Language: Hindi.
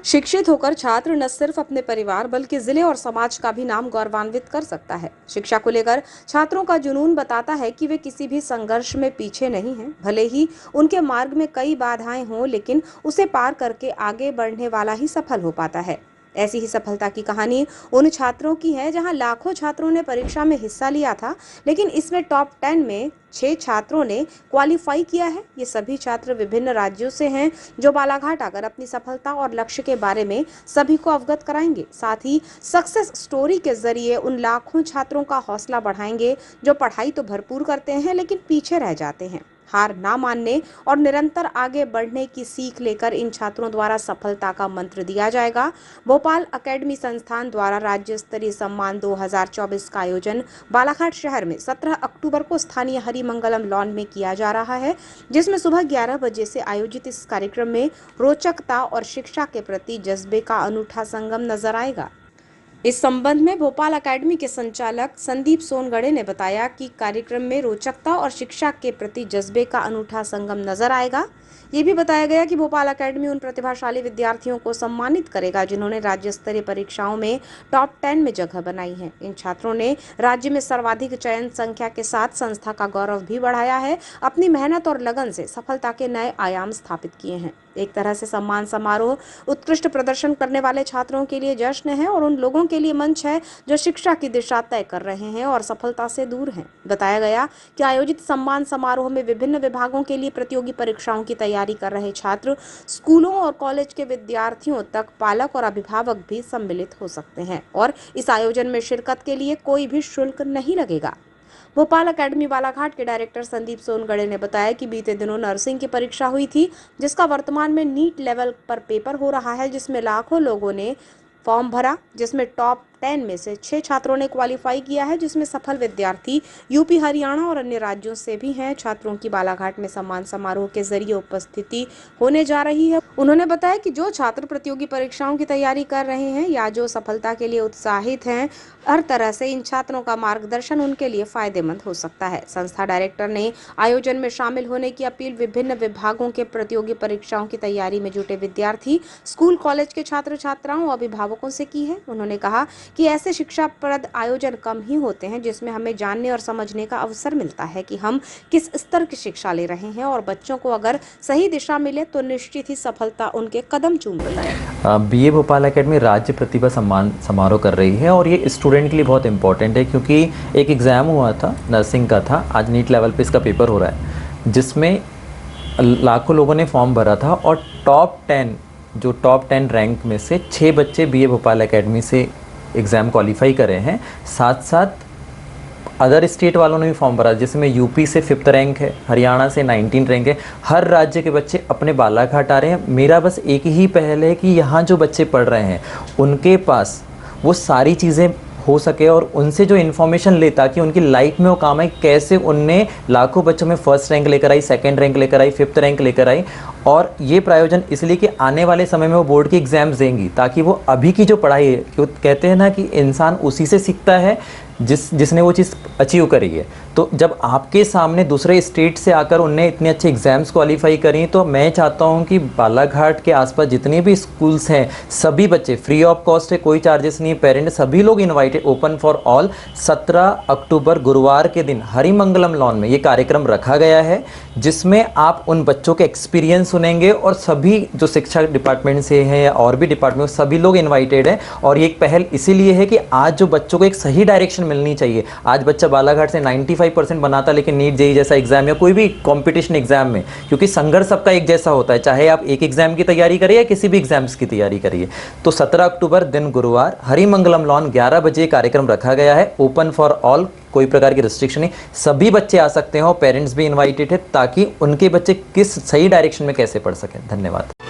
शिक्षित होकर छात्र न सिर्फ अपने परिवार बल्कि जिले और समाज का भी नाम गौरवान्वित कर सकता है। शिक्षा को लेकर छात्रों का जुनून बताता है कि वे किसी भी संघर्ष में पीछे नहीं हैं। भले ही उनके मार्ग में कई बाधाएं हों, लेकिन उसे पार करके आगे बढ़ने वाला ही सफल हो पाता है। ऐसी ही सफलता की कहानी उन छात्रों की है जहां लाखों छात्रों ने परीक्षा में हिस्सा लिया था, लेकिन इसमें टॉप 10 में 6 छात्रों ने क्वालिफाई किया है। ये सभी छात्र विभिन्न राज्यों से हैं, जो बालाघाट आकर अपनी सफलता और लक्ष्य के बारे में सभी को अवगत कराएंगे। साथ ही सक्सेस स्टोरी के जरिए उन लाखों छात्रों का हौसला बढ़ाएंगे जो पढ़ाई तो भरपूर करते हैं लेकिन पीछे रह जाते हैं। हार ना मानने और निरंतर आगे बढ़ने की सीख लेकर इन छात्रों द्वारा सफलता का मंत्र दिया जाएगा। भोपाल एकेडमी संस्थान द्वारा राज्य स्तरीय सम्मान 2024 का आयोजन बालाघाट शहर में 17 अक्टूबर को स्थानीय हरिमंगलम लॉन में किया जा रहा है, जिसमें सुबह 11 बजे से आयोजित इस कार्यक्रम में रोचकता और शिक्षा के प्रति जज्बे का अनूठा संगम नजर आएगा। इस संबंध में भोपाल एकेडमी के संचालक संदीप सोनगढ़े ने बताया कि कार्यक्रम में रोचकता और शिक्षा के प्रति जज्बे का अनूठा संगम नजर आएगा। ये भी बताया गया कि भोपाल एकेडमी उन प्रतिभाशाली विद्यार्थियों को सम्मानित करेगा जिन्होंने राज्य स्तरीय परीक्षाओं में टॉप 10 में जगह बनाई है। इन छात्रों ने राज्य में सर्वाधिक चयन संख्या के साथ संस्था का गौरव भी बढ़ाया है। अपनी मेहनत और लगन से सफलता के नए आयाम स्थापित किए हैं। एक तरह से सम्मान समारोह उत्कृष्ट प्रदर्शन करने वाले छात्रों के लिए जश्न है और उन लोगों के लिए मंच है जो शिक्षा की दिशा तय कर रहे हैं और सफलता से दूर हैं। बताया गया कि आयोजित सम्मान समारोह में विभिन्न विभागों के लिए प्रतियोगी परीक्षाओं की तैयारी कर रहे छात्र, स्कूलों और कॉलेज के विद्यार्थियों तक पालक और अभिभावक भी सम्मिलित हो सकते हैं और इस आयोजन में शिरकत के लिए कोई भी शुल्क नहीं लगेगा। भोपाल एकेडमी बालाघाट के डायरेक्टर संदीप सोनगढ़े ने बताया कि बीते दिनों नर्सिंग की परीक्षा हुई थी, जिसका वर्तमान में नीट लेवल पर पेपर हो रहा है, जिसमें लाखों लोगों ने फॉर्म भरा, जिसमें टॉप 10 में से 6 छात्रों ने क्वालिफाई किया है, जिसमें सफल विद्यार्थी यूपी, हरियाणा और अन्य राज्यों से भी हैं। छात्रों की बालाघाट में सम्मान समारोह के जरिए उपस्थिति होने जा रही है। उन्होंने बताया कि जो छात्र प्रतियोगी परीक्षाओं की तैयारी कर रहे हैं या जो सफलता के लिए उत्साहित हैं, हर तरह से इन छात्रों का मार्गदर्शन उनके लिए फायदेमंद हो सकता है। संस्था डायरेक्टर ने आयोजन में शामिल होने की अपील विभिन्न विभागों के प्रतियोगी परीक्षाओं की तैयारी में जुटे विद्यार्थी, स्कूल कॉलेज के छात्र छात्राओं और अभिभावकों से की है। उन्होंने कहा कि ऐसे शिक्षाप्रद आयोजन कम ही होते हैं जिसमें हमें जानने और समझने का अवसर मिलता है कि हम किस स्तर की शिक्षा ले रहे हैं और बच्चों को अगर सही दिशा मिले तो निश्चित ही सफलता उनके कदम चूम रही है। बीए भोपाल एकेडमी राज्य प्रतिभा सम्मान समारोह कर रही है और ये स्टूडेंट के लिए बहुत इंपॉर्टेंट है क्योंकि एक एग्ज़ाम हुआ था, नर्सिंग का था, आज नीट लेवल पे इसका पेपर हो रहा है, जिसमें लाखों लोगों ने फॉर्म भरा था और टॉप 10 रैंक में से 6 बच्चे बीए भोपाल एकेडमी से एग्ज़ाम क्वालिफाई करे हैं। साथ साथ अदर स्टेट वालों ने भी फॉर्म भरा, जिसमें यूपी से 5th रैंक है, हरियाणा से 19 रैंक है। हर राज्य के बच्चे अपने बालाघाट आ रहे हैं। मेरा बस एक ही पहल है कि यहाँ जो बच्चे पढ़ रहे हैं उनके पास वो सारी चीज़ें हो सके और उनसे जो इन्फॉर्मेशन ले ताकि उनकी लाइफ में वो काम आए। कैसे उनने लाखों बच्चों में 1st रैंक लेकर आई, 2nd रैंक लेकर आई, 5th रैंक लेकर आई। और ये प्रायोजन इसलिए कि आने वाले समय में वो बोर्ड की एग्ज़ाम्स देंगी ताकि वो अभी की जो पढ़ाई है, क्यों कहते हैं ना कि इंसान उसी से सीखता है जिसने वो चीज़ अचीव करी है। तो जब आपके सामने दूसरे स्टेट से आकर उनने इतने अच्छे एग्ज़ाम्स क्वालिफाई करी, तो मैं चाहता हूं कि बालाघाट के आसपास जितने भी स्कूल्स हैं सभी बच्चे फ्री ऑफ कॉस्ट है, कोई चार्जेस नहीं है, पेरेंट सभी लोग इनवाइटेड, ओपन फॉर ऑल। 17 अक्टूबर गुरुवार के दिन हरिमंगलम लॉन में ये कार्यक्रम रखा गया है, जिसमें आप उन बच्चों के एक्सपीरियंस सुनेंगे और सभी जो शिक्षा डिपार्टमेंट से हैं या और भी डिपार्टमेंट, सभी लोग इन्वाइटेड हैं। और ये एक पहल इसीलिए है कि आज जो बच्चों को एक सही डायरेक्शन मिलनी चाहिए। आज बच्चा बालाघाट से 95% बनाता लेकिन नीट जेईई जैसा एग्जाम या कोई भी कंपटीशन एग्जाम में, क्योंकि संघर्ष सबका एक जैसा होता है, चाहे आप एक एग्जाम की तैयारी करिए या किसी भी एग्जाम्स की तैयारी करिए। तो 17 अक्टूबर दिन गुरुवार हरिमंगलम लॉन 11 बजे कार्यक्रम रखा गया है, ओपन फॉर ऑल, कोई प्रकार की रिस्ट्रिक्शन नहीं, सभी बच्चे आ सकते हैं और पेरेंट्स भी इन्वाइटेड है ताकि उनके बच्चे किस सही डायरेक्शन में कैसे पढ़ सकें। धन्यवाद।